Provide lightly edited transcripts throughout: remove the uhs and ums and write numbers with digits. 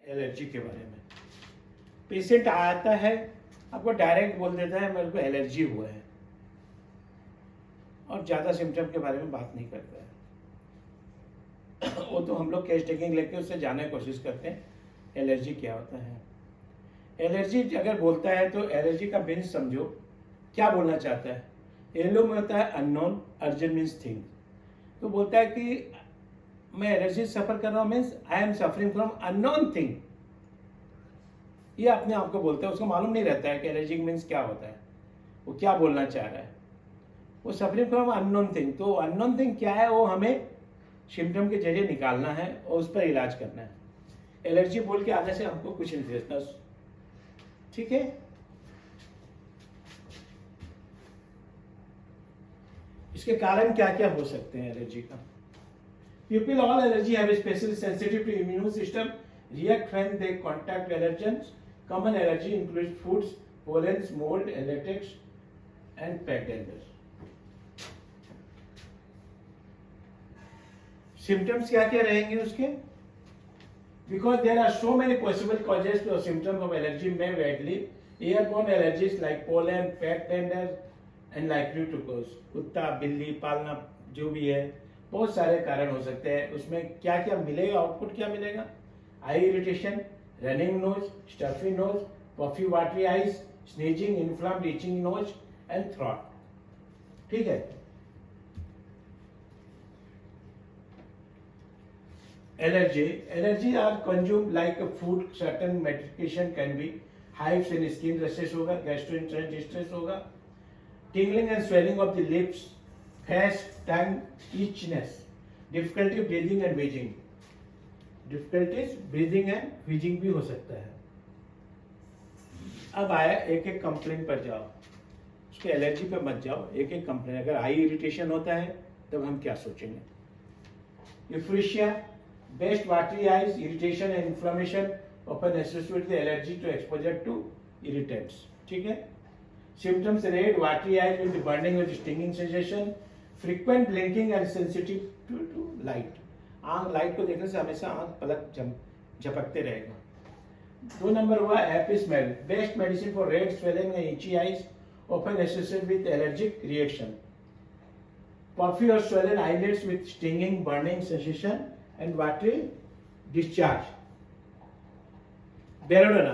Allergy के बारे में। पेशेंट आता है, आपको डायरेक्ट बोल देता है मेरे को एलर्जी हुआ है, और ज़्यादा सिम्टम के बारे में बात नहीं करता है। वो तो हम लोग केस टेकिंग लेके उससे जानने की कोशिश करते हैं एलर्जी क्या होता है। एलर्जी अगर बोलता है तो एलर्जी का मीन्स समझो क्या बोलना चाहता है। येलो में होता है अननोन, अर्जेंट मीन्स थिंग। तो बोलता है कि मैं एलर्जी सफर कर रहा हूँ, means I am suffering from unknown thing. ये अपने आप को बोलता है, उसको मालूम नहीं रहता है कि एलर्जी मीन्स क्या होता है, वो क्या बोलना चाह रहा है। वो सफरिंग फ्रॉम अननोन थिंग, तो अननोन थिंग क्या है वो हमें सिम्टम के जरिए निकालना है और उस पर इलाज करना है। एलर्जी बोल के आने से हमको कुछ नहीं सोचना, ठीक है। इसके कारण क्या क्या हो सकते हैं एलर्जी का। People all allergy have specially sensitive to immune system react when they contact allergens. Common allergy include foods, pollens, mould, latex and pet dander. Symptoms क्या क्या रहेंगे उसके। Because there are so many possible causes or symptoms of allergy may vary. Airborne allergies like pollen, pet tender, and likely to cause. कुत्ता, बिल्ली पालना जो भी है, बहुत सारे कारण हो सकते हैं। उसमें क्या क्या मिलेगा, आउटपुट क्या मिलेगा। Eye irritation, running nose, stuffy nose, puffy watery eyes, sneezing, inflamed itching nose and throat. ठीक है। Allergy are consumed like a food. Certain medication can be hives and skin rashes होगा, gastrointestinal distress होगा, tingling and swelling of the lips, face, tongue, itchiness, difficulty breathing and wheezing. Difficulties breathing and wheezing भी हो सकता है। अब आया एक एक कंप्लेन पर जाओ, उसके एलर्जी पे मत जाओ, एक एक कंप्लेन। अगर आई इरिटेशन होता है तब हम क्या सोचेंगे। Euphrasia, Best watery eyes, irritation and inflammation often associated with the allergy to exposure to irritants. ठीक है। Symptoms: red, watery eyes with the burning with stinging sensation, frequent blinking and sensitive to light. आँख light को देखने से हमेशा आँख पलक झपकते रहेगा। 2 नंबर हुआ happy smell. Best medicine for red swelling and itchy eyes often associated with allergic reaction. Puffy or swollen eyelids with stinging, burning sensation and watery discharge. Belladonna,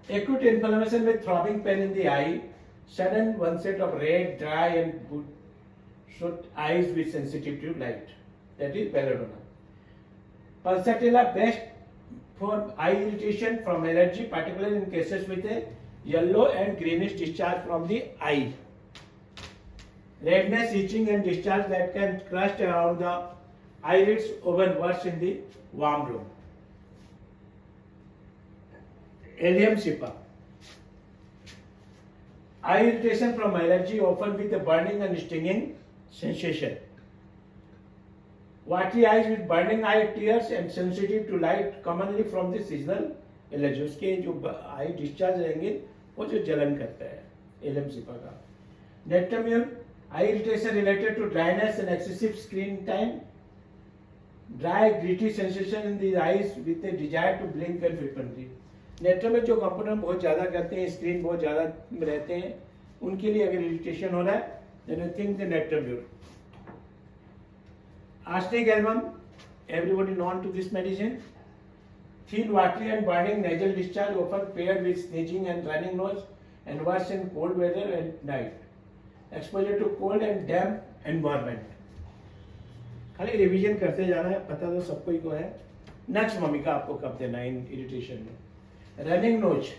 acute inflammation with throbbing pain in the eye, sudden onset of red, dry and bloodshot eyes with sensitivity to light. That is belladonna. Pulsatilla, best for eye irritation from allergy, particularly in cases with a yellow and greenish discharge from the eye. Redness, itching and discharge that can crust around the eyelids, even worse in the warm room. Allium cepa. Eye irritation from allergy, often with a burning and stinging sensation. Watery eyes with burning eye tears and sensitive to light, commonly from the seasonal allergy. उसके जो आई discharge रहेंगे वो जो जलन करता है allium cepa का. Netromune, eye irritation related to dryness and excessive screen time. Dry, gritty sensation in the eyes with a desire to blink very frequently. नेत्र में जो कंपोनेंट बहुत ज़्यादा करते हैं, स्क्रीन बहुत ज़्यादा रहते हैं, उनके लिए अगर इरिटेशन हो रहा है, then you think the netromune. Arsenic album, everybody known to this medicine. Thin, watery and burning nasal discharge, often paired with sneezing and running nose, and worse in cold weather and night. Exposure to cold and damp environment. खाली revision करते जाना है, पता तो सबको ही को है। Next mummy का आपको कब देना है इन इरिटेशन में। Running nose,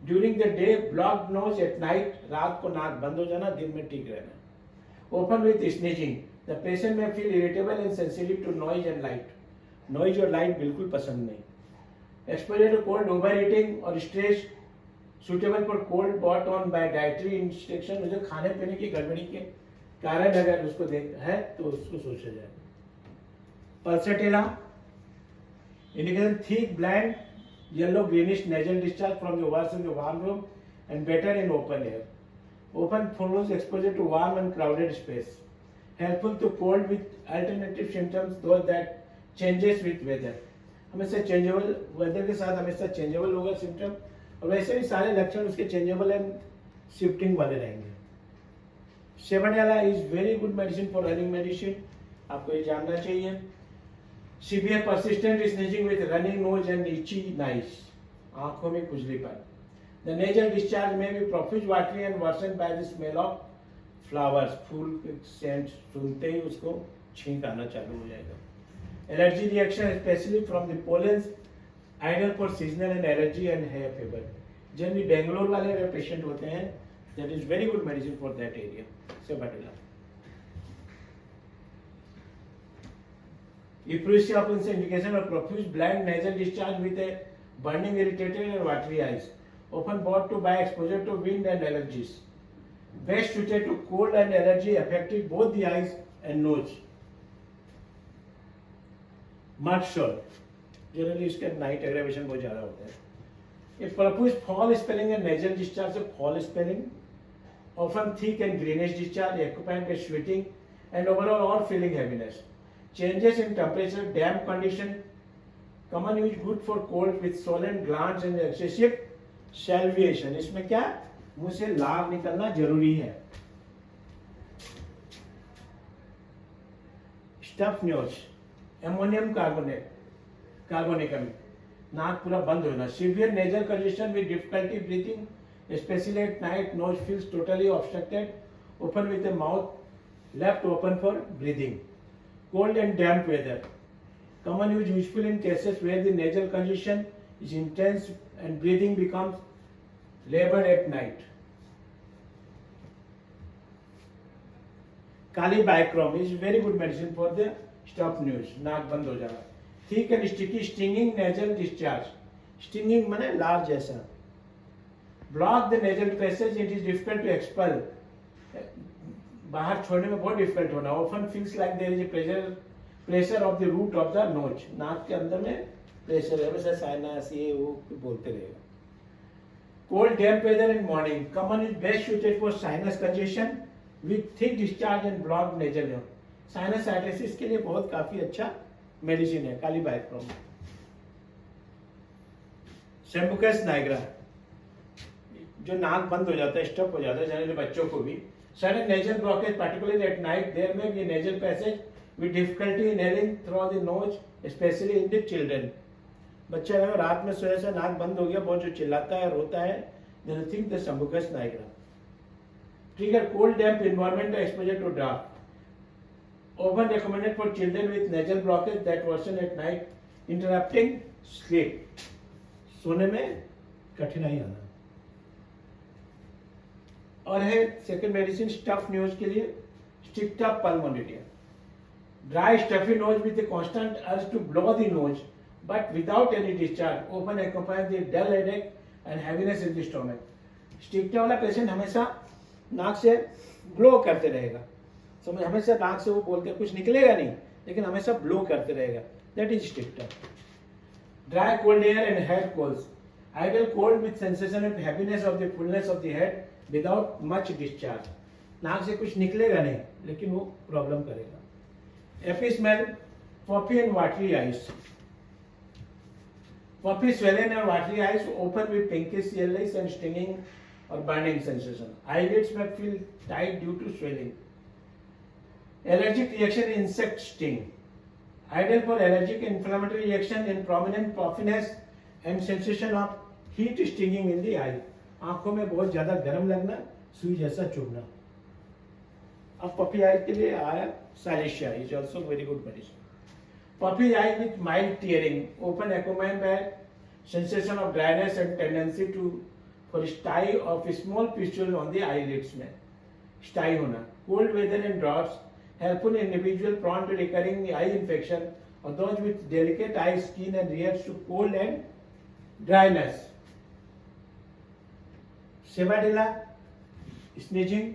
during the day, blocked nose at night, रात को नाक बंद हो जाना, दिन में ठीक रहना। Open with sneezing, the patient may feel irritable and sensitive to noise and light. Noise और लाइट बिल्कुल पसंद नहीं। Exposure to cold, over eating और stress, suitable for cold brought on by dietary instruction. जो खाने पीने की गड़बड़ी के कारण अगर उसको देख है तो उसको सोचा जाए। Pulsatilla, indicating thick, bland, yellow greenish nasal discharge from the worse in the warm room and better in open air. Open follows exposure to warm and crowded space. Helpful to cold with alternative symptoms, though that changes with weather. हमेशा changeable, weather के साथ हमेशा changeable होगा symptom, और वैसे भी सारे लक्षण उसके चेंजेबल एंड शिफ्टिंग वाले रहेंगे। Sabadilla is very good medicine for running medicine, आपको ये जानना चाहिए। Severe persistent sneezing with running nose and itchy nice, आंखों में खुजलीपन। The nasal discharge may be profuse watery and worsen by the smell of flowers, फूल scent सुनते ही उसको छींक आना चालू हो जाएगा। Allergy reaction specially from the pollens, ideal for seasonal and allergy and hay fever. Generally Bangalore वाले अगर पेशेंट होते हैं, that is very good medicine for that area. Sabadilla epilepsy opens indication of profuse blind nasal discharge with a burning, irritated and watery eyes, often brought to by exposure to wind and allergies. Best suited to cold and allergy affecting both the eyes and nose. Mud sore, generally इसका night aggravation बहुत ज़्यादा होता है। A profuse fall spelling and nasal discharge of fall spelling, often thick and greenish discharge accompanied by sweating and overall or feeling heaviness. Changes in temperature, damp condition, common use good for cold with swollen glands and excessive salivation. इसमें क्या, मुंह से लार निकलना जरूरी है। Stuff knows, ammonium कार्बोनेटम, नाक पूरा बंद होना। Severe nasal congestion with difficulty breathing, especially at night, nose feels totally obstructed, open with the mouth left open for breathing. Cold and damp weather, common use useful in cases where the nasal congestion is intense and breathing becomes labored at night. Calibacrom is very good medicine for the stuffed nose, नाक बंद हो जाना। Thick and sticky stinging nasal discharge, stinging माने लार जैसा। Block the nasal passage, it is difficult to expel, बाहर छोड़ने में बहुत डिफिकल्ट होना। Often feels like there is pressure of the root of the nose, नाक के अंदर में प्रेशर है, वैसे साइनस ये वो बोलते रहेगा। Cold damp weather in morning, common is best suited for sinus congestion with thick discharge and blocked nasal nose. Sinusitis के लिए बहुत काफी अच्छा मेडिसिन है कालीबाइक्रोम। सेम्बुकस नाइग्रा, जो नाक बंद हो जाता है, स्टप हो जाता है, जनरली बच्चों को भी। Sudden nasal blockage, particularly at night, there may be a nasal passage with difficulty inhaling through the nose, especially in the children. बच्चा अगर रात में सोने से नाक बंद हो गया, बहुत जो चिल्लाता है, रोता है, then I think the Sambucus nigra. Trigger cold, damp environment or exposure to draft. Often recommended for children with nasal blockage that worsen at night, interrupting sleep. सोने में कठिनाई आना। और है सेकंड मेडिसिन स्टफ नोज के लिए, Sticta pulmonaria, dry stuffy nose with a constant urge to blow the nose but without any discharge, open accompanied the dull headache and heaviness in the stomach. Sticta वाला patient हमेशा नाक से blow करते रहेगा, समझ, हमेशा नाक से वो बोलते कुछ निकलेगा नहीं, लेकिन हमेशा ब्लो करते रहेगा, that is Sticta. Dry cold air and head colds, ideal cold with sensation of heaviness of the fullness of the head without much discharge, नाक से कुछ निकलेगा नहीं, लेकिन वो प्रॉब्लम करेगा। एपी smell, puffy and watery eyes, puffy swollen and watery eyes, open with pinkish yellowish and stinging or burning sensation. Eyelids may feel tight due to swelling. Allergic reaction in insect sting, ideal for allergic inflammatory reaction in prominent puffiness and sensation of heat stinging in the eye. आंखों में बहुत ज्यादा गर्म लगना, सुई जैसा चुभना। अब puffy आई के लिए आया सालिशिया, is also very good medicine. Puffy eye with mild tearing, open accompanied by sensation of dryness and tendency to for sty of small pustules on the eyelids में sty होना। cold weather and droughts helpful in individual prone to recurring eye infection or those with delicate eye skin and reacts to cold and dryness. Sebadeella, sneezing,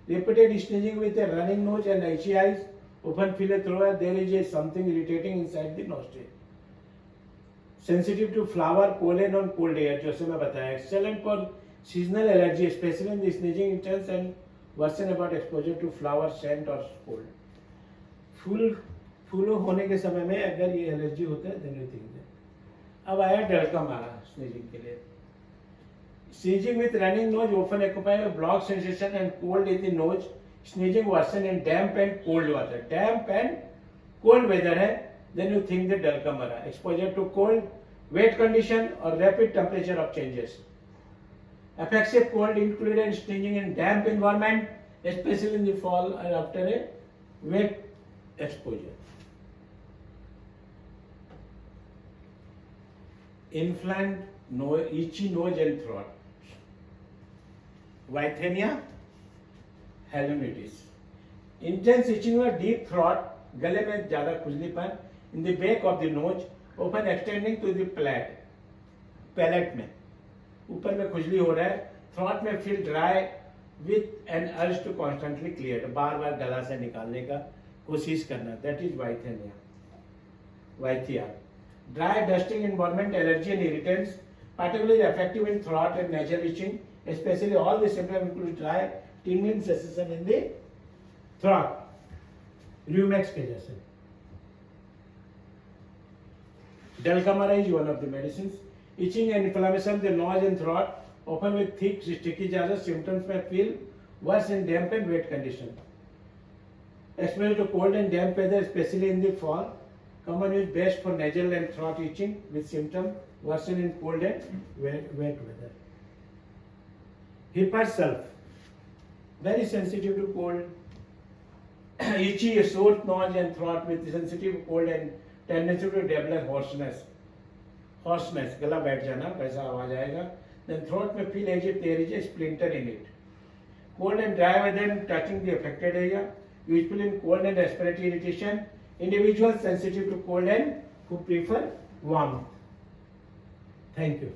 repeated sneezing with a running nose and itchy eyes, often feel a throat, there is a something irritating inside the nostril. Sensitive to flower, pollen and cold air, जैसे मैं बताया, excellent for seasonal allergy, especially in the sneezing intense and worsen about exposure to flower, scent or cold. फूल होने के समय में अगर ये allergy होता है, then we think that अब आया डलकामारा स्नीजिंग के लिए. Sneezing with running nose often accompanied a blocked sensation and cold in the nose. Sneezing worsen in damp and cold weather. Damp and cold weather है, then you think the Dulcamara. Exposure to cold, wet condition or rapid temperature of changes. Affective cold included sneezing in damp environment, especially in the fall and after a wet exposure. Inflamed nose, itchy nose and throat. Withania halonitis. Intense itching or deep throat, गले में ज़्यादा खुजलीपन, in the back of the nose, often extending to the palate में, ऊपर में खुजली हो रहा है, throat में feel dry with an urge to constantly clear, बार बार गला से निकालने का कोशिश करना, that is Withania. Withia. Dry dusting environment, allergy and irritants, particularly effective in throat and nasal itching. Especially all the symptoms include dry, tingling sensation in the throat. Rheumax के जैसे. Dulcamara is one of the medicines. Itching and inflammation of the nose and throat, often with thick, sticky jaws. Symptoms may feel worse in damp and wet condition. Exposure to cold and damp weather, especially in the fall. Common use best for nasal and throat itching with symptoms worsen in cold and wet weather. Hipper sulf, very sensitive to cold, itchy, sore nose and throat with sensitive cold and tendency to develop hoarseness, गला बैठ जाना, वैसा आवाज आएगा. Then throat में feel as if there is a splinter in it. Cold and dry weather touching the affected area, usually in cold and respiratory irritation. Individuals sensitive to cold and who prefer warmth. Thank you.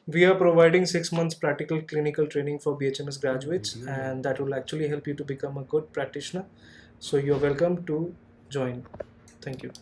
We are providing 6 months practical clinical training for BHMS graduates, and that will actually help you to become a good practitioner. So you're welcome to join. Thank you.